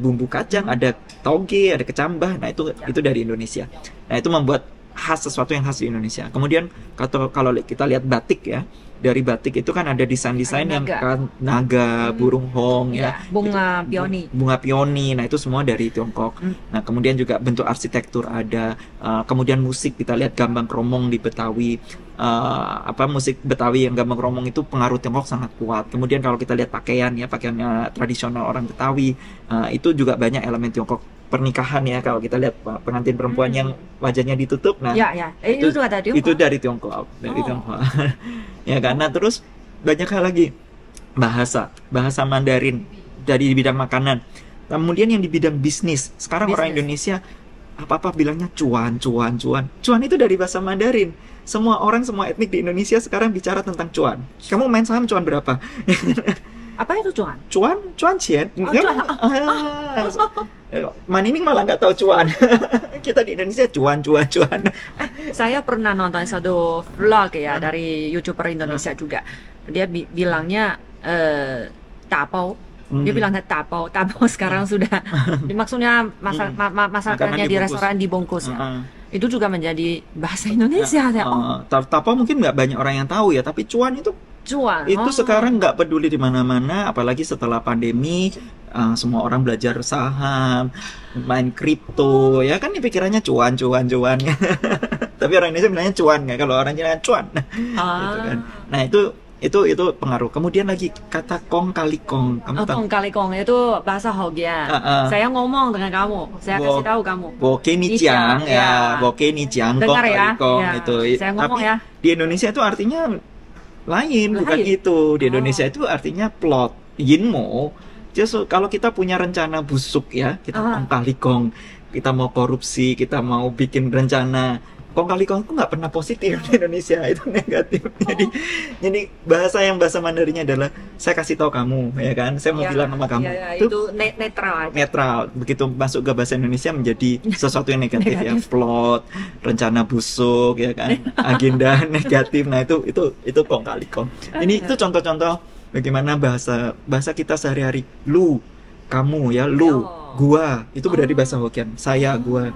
bumbu kacang, ada toge, ada kecambah. Nah, itu dari Indonesia. Nah, itu membuat sesuatu yang khas di Indonesia. Kemudian kalau kita lihat batik ya, dari batik itu kan ada desain-desain yang kan naga, burung hong bunga pioni. Bunga pioni. Nah, itu semua dari Tiongkok. Nah, kemudian juga bentuk arsitektur ada, kemudian musik kita lihat gambang kromong di Betawi. Musik Betawi yang gambang kromong itu pengaruh Tiongkok sangat kuat. Kemudian kalau kita lihat pakaiannya tradisional orang Betawi, itu juga banyak elemen Tiongkok. Pernikahan ya, kalau kita lihat pengantin perempuan yang wajahnya ditutup, nah itu dari Tiongkok, Tiongkok. Ya, karena terus banyak hal lagi, bahasa Mandarin dari bidang makanan. Kemudian yang di bidang bisnis, sekarang orang Indonesia apa bilangnya cuan itu dari bahasa Mandarin. Semua etnik di Indonesia sekarang bicara tentang cuan. Kamu main saham cuan berapa? Apa itu cuan? Cuan Cien. Ini malah nggak tahu cuan. Kita di Indonesia cuan. Saya pernah nonton satu vlog ya dari YouTuber Indonesia juga. Dia bilangnya tapau. Dia bilangnya tapau sekarang sudah. Maksudnya masakannya di restoran dibungkus ya. Itu juga menjadi bahasa Indonesia. Tapau mungkin nggak banyak orang yang tahu ya, tapi cuan itu sekarang nggak peduli di mana-mana, apalagi setelah pandemi. semua orang belajar saham, main kripto, ya kan pikirannya cuan. Tapi orang Indonesia bilangnya cuan ya, kalau orang Cina cuan. Gitu kan. Nah, itu pengaruh. Kemudian lagi kata kong kali kong. Kamu tahu? Kong kali kong itu bahasa Hokkien. Saya ngomong dengan kamu, saya kasih tahu kamu. Boke ni jiang ya, boke ni jiang kong Dengar kali ya, kong ya. itu. Saya ngomong Tapi ya. di Indonesia itu artinya lain, bukan itu. Di Indonesia itu artinya plot, yinmo. Just kalau kita punya rencana busuk ya, kita kong kali kong, kita mau korupsi, kita mau bikin rencana. Kong kali kong itu nggak pernah positif di Indonesia, itu negatif. Jadi bahasa Mandarinnya adalah saya kasih tahu kamu, ya kan? Saya mau bilang sama kamu. Itu netral aja. Netral. Begitu masuk ke bahasa Indonesia menjadi sesuatu yang negatif ya, plot, rencana busuk, ya kan? Agenda negatif. Nah itu kong kali kong. Ini itu contoh-contoh bagaimana bahasa kita sehari-hari. Lu, kamu ya, lu, gua, itu berarti bahasa Hokkien. Saya, gua.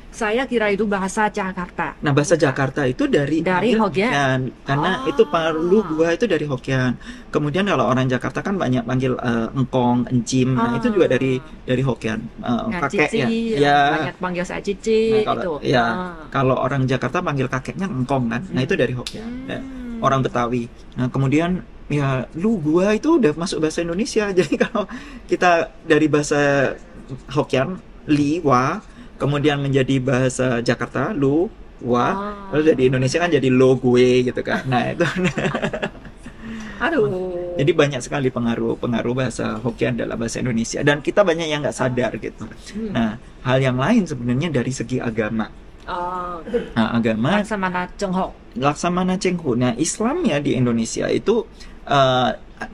Saya kira itu bahasa Jakarta. Nah, bahasa Jakarta itu dari Hokkien. Karena itu lu, gua itu dari Hokkien. Kemudian kalau orang Jakarta kan banyak panggil engkong, encim. Nah, itu juga dari Hokkien. Kakek cici, ya. Banyak panggil saya cici Nah, itu. Kalau orang Jakarta panggil kakeknya engkong kan. Nah, itu dari Hokkien. Ya, orang Betawi. Nah, kemudian ya lu, gua itu udah masuk bahasa Indonesia. Jadi kalau kita dari bahasa Hokkien li, wa, kemudian menjadi bahasa Jakarta lu, wa, lalu jadi Indonesia kan jadi lo, gue gitu kan. Nah, itu Aduh. jadi banyak sekali pengaruh bahasa Hokkien dalam bahasa Indonesia, dan kita banyak yang nggak sadar gitu. Nah, hal yang lain sebenarnya dari segi agama. Nah, agama Laksamana Cheng Ho. Nah, Islam ya di Indonesia itu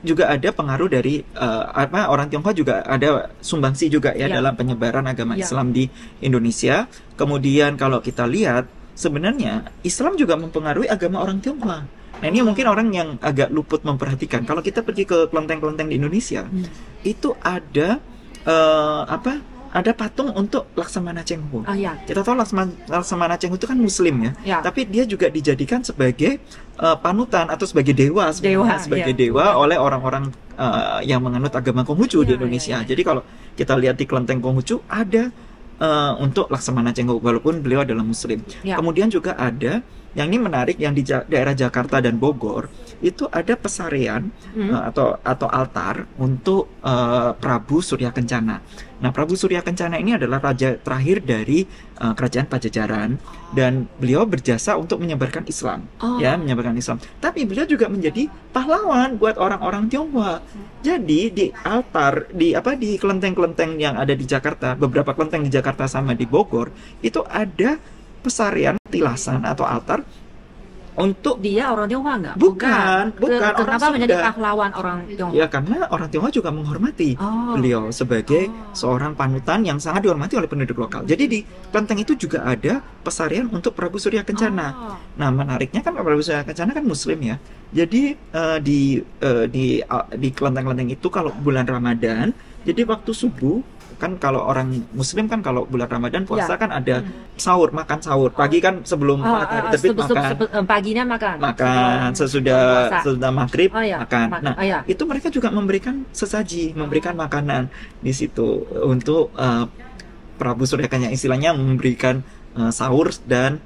juga ada pengaruh dari orang Tionghoa, juga ada sumbangsi juga ya dalam penyebaran agama Islam di Indonesia. Kemudian kalau kita lihat sebenarnya Islam juga mempengaruhi agama orang Tionghoa. Nah, ini mungkin orang yang agak luput memperhatikan. Kalau kita pergi ke kelenteng-kelenteng di Indonesia, itu ada ada patung untuk Laksamana Cheng Ho. Kita tahu Laksamana Cheng Ho itu kan Muslim ya, tapi dia juga dijadikan sebagai panutan atau sebagai dewa oleh orang-orang yang menganut agama Konghucu di Indonesia. Jadi kalau kita lihat di kelenteng Konghucu ada untuk Laksamana Cheng Ho, walaupun beliau adalah Muslim. Kemudian juga ada yang ini menarik, yang di daerah Jakarta dan Bogor itu ada pesarean atau altar untuk Prabu Surya Kencana. Nah, Prabu Surya Kencana ini adalah raja terakhir dari kerajaan Pajajaran, dan beliau berjasa untuk menyebarkan Islam, menyebarkan Islam. Tapi beliau juga menjadi pahlawan buat orang-orang Tionghoa. Jadi di altar di kelenteng-kelenteng yang ada di Jakarta, beberapa kelenteng di Jakarta sama di Bogor, itu ada pesarean tilasan atau altar untuk dia orang Tionghoa nggak? Bukan Kenapa menjadi pahlawan orang Tionghoa? Ya, karena orang Tionghoa juga menghormati beliau sebagai seorang panutan yang sangat dihormati oleh penduduk lokal. Jadi di kelenteng itu juga ada pesarean untuk Prabu Surya Kencana. Nah, menariknya kan Prabu Surya Kencana kan Muslim ya. Jadi di kelenteng-kelenteng itu kalau bulan Ramadan, jadi waktu subuh kan, kalau orang Muslim kan kalau bulan Ramadan puasa kan ada sahur, makan sahur pagi kan, sebelum matahari terbit paginya makan sesudah maghrib makan. Nah, itu mereka juga memberikan sesaji, memberikan makanan di situ untuk Prabu Surya Kencana, istilahnya memberikan sahur dan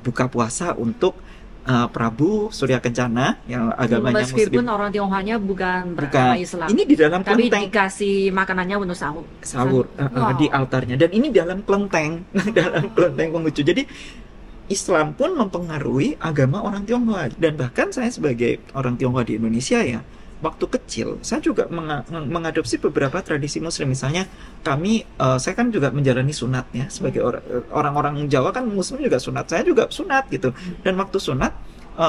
buka puasa untuk Prabu Surya Kencana yang agamanya meskipun Muslim. Orang Tionghoanya bukan beragama Islam. Ini di dalam tapi kelenteng. Dikasih makanannya untuk sahur. Di altarnya, dan ini dalam kelenteng, dalam kelenteng Konghucu. Jadi Islam pun mempengaruhi agama orang Tionghoa, dan bahkan saya sebagai orang Tionghoa di Indonesia ya, waktu kecil saya juga mengadopsi beberapa tradisi Muslim. Misalnya saya kan juga menjalani sunat ya, sebagai orang-orang Jawa kan Muslim juga sunat, saya juga sunat gitu. Dan waktu sunat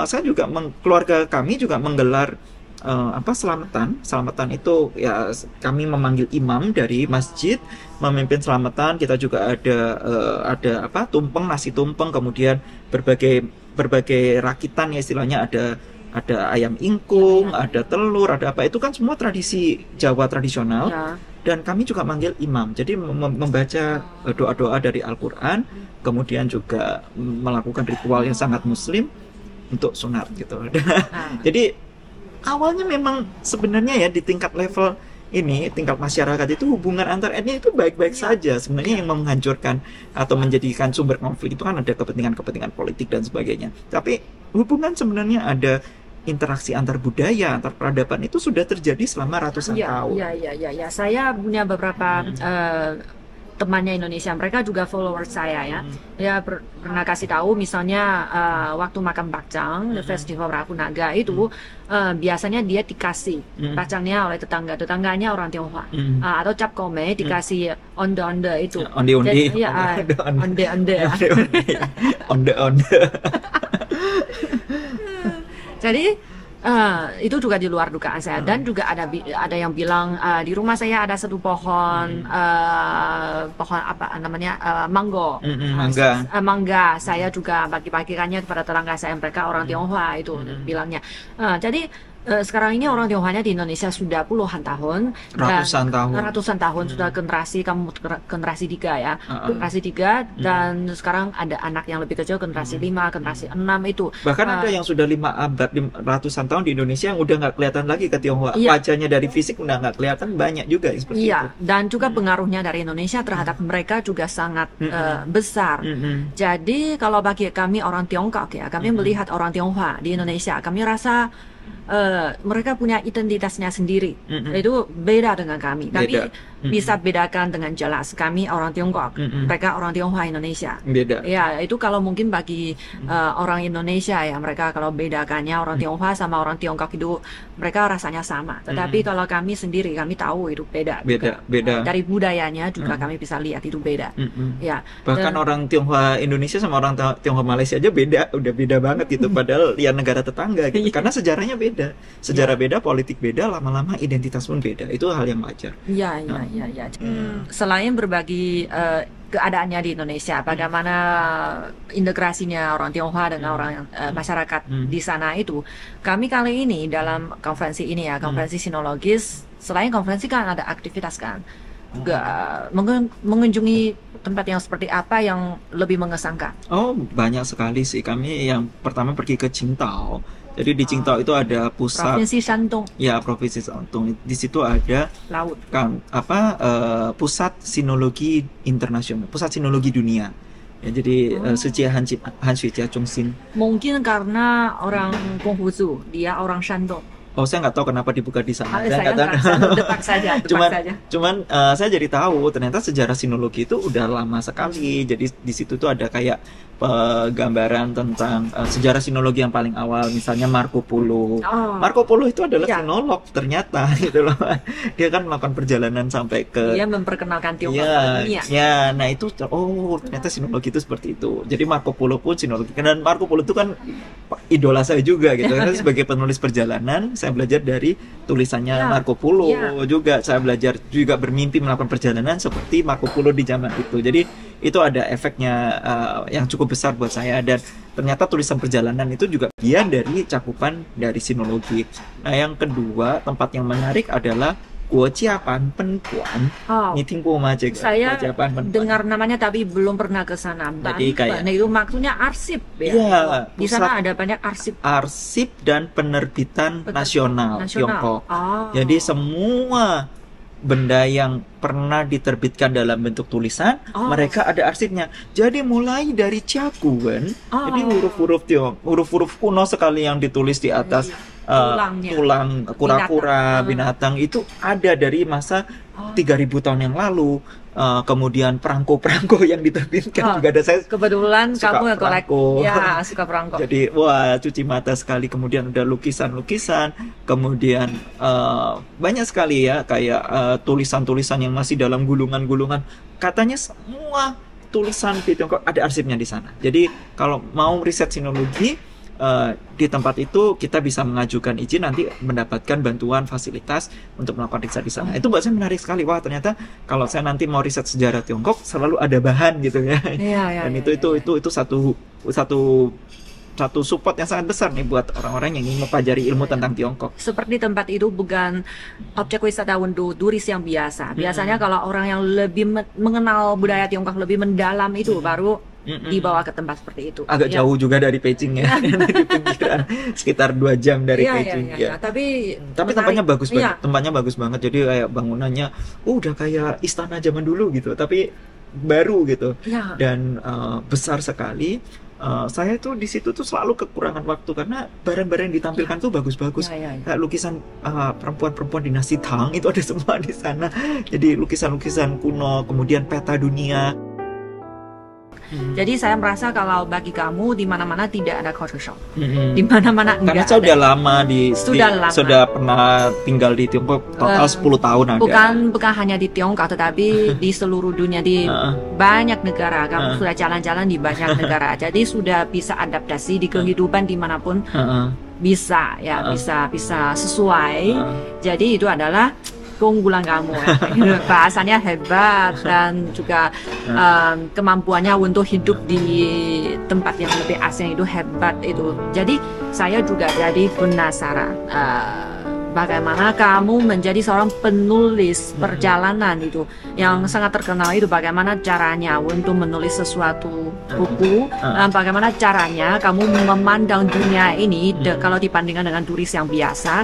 saya juga keluarga kami juga menggelar selamatan itu ya, kami memanggil imam dari masjid memimpin selamatan. Kita juga ada tumpeng, nasi tumpeng, kemudian berbagai rakitan ya, istilahnya ada ayam ingkung, ada telur, ada apa, itu kan semua tradisi Jawa tradisional. Dan kami juga manggil imam, jadi membaca doa-doa dari Al-Quran, kemudian juga melakukan ritual yang sangat Muslim untuk sunat gitu. Jadi awalnya memang sebenarnya ya di tingkat level ini tingkat masyarakat itu hubungan antar etnis itu baik-baik saja. Sebenarnya yang menghancurkan atau menjadikan sumber konflik itu kan ada kepentingan-kepentingan politik dan sebagainya. Tapi hubungan sebenarnya ada interaksi antar budaya, antar peradaban itu sudah terjadi selama ratusan tahun. Ya. Saya punya beberapa temannya Indonesia, mereka juga followers saya ya. Ya pernah kasih tahu misalnya waktu makan bakcang, festival Rabu Naga itu biasanya dia dikasih bakcangnya oleh tetangganya orang Tionghoa, atau cap kome dikasih onde-onde itu. Onde-onde. Ya, onde-onde. Onde-onde. Jadi itu juga di luar dugaan saya, dan juga ada yang bilang di rumah saya ada satu pohon pohon apa namanya mangga. Mangga saya juga bagi-bagikannya kepada tetangga saya, mereka orang Tionghoa itu bilangnya. Jadi sekarang ini orang Tionghoanya di Indonesia sudah puluhan tahun, ratusan tahun sudah generasi, kamu generasi 3 ya, generasi 3, dan sekarang ada anak yang lebih kecil generasi 5, generasi 6 itu. Bahkan ada yang sudah 5 abad, ratusan tahun di Indonesia yang udah nggak kelihatan lagi ke Tionghoa. Wajahnya dari fisik udah nggak kelihatan, banyak juga seperti itu. Dan juga pengaruhnya dari Indonesia terhadap mereka juga sangat besar. Jadi kalau bagi kami orang Tiongkok ya, kami melihat orang Tionghoa di Indonesia, kami rasa mereka punya identitasnya sendiri. Itu beda dengan kami. Kami bisa bedakan dengan jelas. Kami orang Tiongkok, mereka orang Tionghoa Indonesia. Beda. Ya, itu kalau mungkin bagi orang Indonesia ya, mereka kalau bedakannya orang Tionghoa sama orang Tiongkok itu mereka rasanya sama. Tetapi kalau kami sendiri, kami tahu itu beda. Beda. Dari budayanya juga kami bisa lihat itu beda. Ya. Bahkan orang Tionghoa Indonesia sama orang Tionghoa Malaysia aja beda, udah beda banget gitu. Padahal ya negara tetangga gitu. Karena sejarahnya beda, sejarah beda, politik beda, lama-lama identitas pun beda. Itu hal yang wajar. Ya. Selain berbagi keadaannya di Indonesia, bagaimana integrasinya orang Tionghoa dengan orang masyarakat di sana itu, kami kali ini dalam konferensi ini ya, konferensi sinologis, selain konferensi kan ada aktivitas kan, mengunjungi tempat yang seperti apa yang lebih mengesankan? Oh, banyak sekali sih. Kami yang pertama pergi ke Qingdao. Jadi di Qingdao itu ada pusat Provinsi Shantung. Ya, Provinsi Shantung. Di situ ada laut. Pusat sinologi internasional, pusat sinologi dunia. Ya, jadi Sijie Han Xuejia Zhongxin. Mungkin karena orang Konghucu, dia orang Shantung. Oh, saya nggak tahu kenapa dibuka di sana. Saya depak saja. Cuman saya jadi tahu ternyata sejarah sinologi itu udah lama sekali. Jadi di situ tuh ada kayak gambaran tentang sejarah sinologi yang paling awal, misalnya Marco Polo. Marco Polo itu adalah sinolog ternyata gitu loh. Dia kan melakukan perjalanan sampai ke. Dia memperkenalkan Tiongkok ke dunia. Ya, nah itu ternyata sinologi itu seperti itu. Jadi Marco Polo pun sinologi. Dan Marco Polo itu kan idola saya juga gitu. Karena sebagai penulis perjalanan, saya belajar dari tulisannya Marco Polo juga. Saya belajar juga bermimpi melakukan perjalanan seperti Marco Polo di zaman itu. Jadi itu ada efeknya yang cukup besar buat saya, dan ternyata tulisan perjalanan itu juga bagian dari cakupan dari sinologi. Nah, yang kedua tempat yang menarik adalah Guojia Panpen Puan. Saya dengar namanya tapi belum pernah ke sana. Jadi kayak itu maksudnya arsip ya. Di sana ada banyak arsip dan penerbitan nasional Tiongkok. Jadi semua benda yang pernah diterbitkan dalam bentuk tulisan, mereka ada arsipnya. Jadi mulai dari Jiaguwen, jadi huruf-huruf kuno sekali yang ditulis di atas tulang kura-kura binatang itu ada dari masa 3000 tahun yang lalu. Kemudian perangko-perangko yang diterbitkan juga ada. Saya kebetulan kamu perangko. Ya, suka perangko. Jadi cuci mata sekali. Kemudian ada lukisan-lukisan, kemudian banyak sekali ya kayak tulisan-tulisan yang masih dalam gulungan-gulungan. Katanya semua tulisan di Tiongkok ada arsipnya di sana. Jadi kalau mau riset sinologi di tempat itu kita bisa mengajukan izin, nanti mendapatkan bantuan fasilitas untuk melakukan riset di sana. Itu buat saya menarik sekali. Wah, ternyata kalau saya nanti mau riset sejarah Tiongkok selalu ada bahan gitu ya. Dan itu satu support yang sangat besar nih buat orang-orang yang ingin mempelajari ilmu tentang Tiongkok. Seperti tempat itu bukan objek wisata untuk turis yang biasa. Biasanya kalau orang yang lebih mengenal budaya Tiongkok lebih mendalam itu baru dibawa ke tempat seperti itu. Agak jauh juga dari Beijing ya, dari pinggiran, sekitar 2 jam dari Beijing. Tapi tempatnya bagus banget, tempatnya bagus banget. Jadi kayak bangunannya, udah kayak istana zaman dulu gitu, tapi baru gitu, dan besar sekali. Saya tuh di situ tuh selalu kekurangan waktu karena barang-barang yang ditampilkan tuh bagus-bagus. Kayak lukisan perempuan-perempuan dinasti Tang itu ada semua di sana. Jadi lukisan-lukisan kuno, kemudian peta dunia. Jadi saya merasa kalau bagi kamu di mana-mana tidak ada culture shock, di mana-mana enggak. Karena saya udah lama sudah pernah tinggal di Tiongkok total 10 tahun ada. Bukan hanya di Tiongkok, tetapi di seluruh dunia, di banyak negara. Kamu sudah jalan-jalan di banyak negara, jadi sudah bisa adaptasi di kehidupan dimanapun. Bisa sesuai. Jadi itu adalah keunggulan kamu ya. Bahasanya hebat dan juga kemampuannya untuk hidup di tempat yang lebih asing itu hebat itu. Jadi saya juga jadi penasaran bagaimana kamu menjadi seorang penulis perjalanan itu yang sangat terkenal itu, bagaimana caranya untuk menulis sesuatu buku, dan bagaimana caranya kamu memandang dunia ini kalau dibandingkan dengan tulis yang biasa,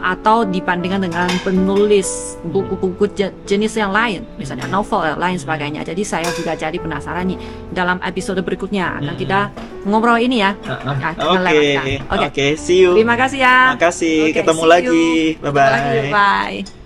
atau dibandingkan dengan penulis buku-buku jenis yang lain, misalnya novel dan lain sebagainya. Jadi saya juga jadi penasaran nih, dalam episode berikutnya akan kita ngobrol ini ya. Oke, see you. Terima kasih ya. Makasih, ketemu lagi. Bye-bye. Bye.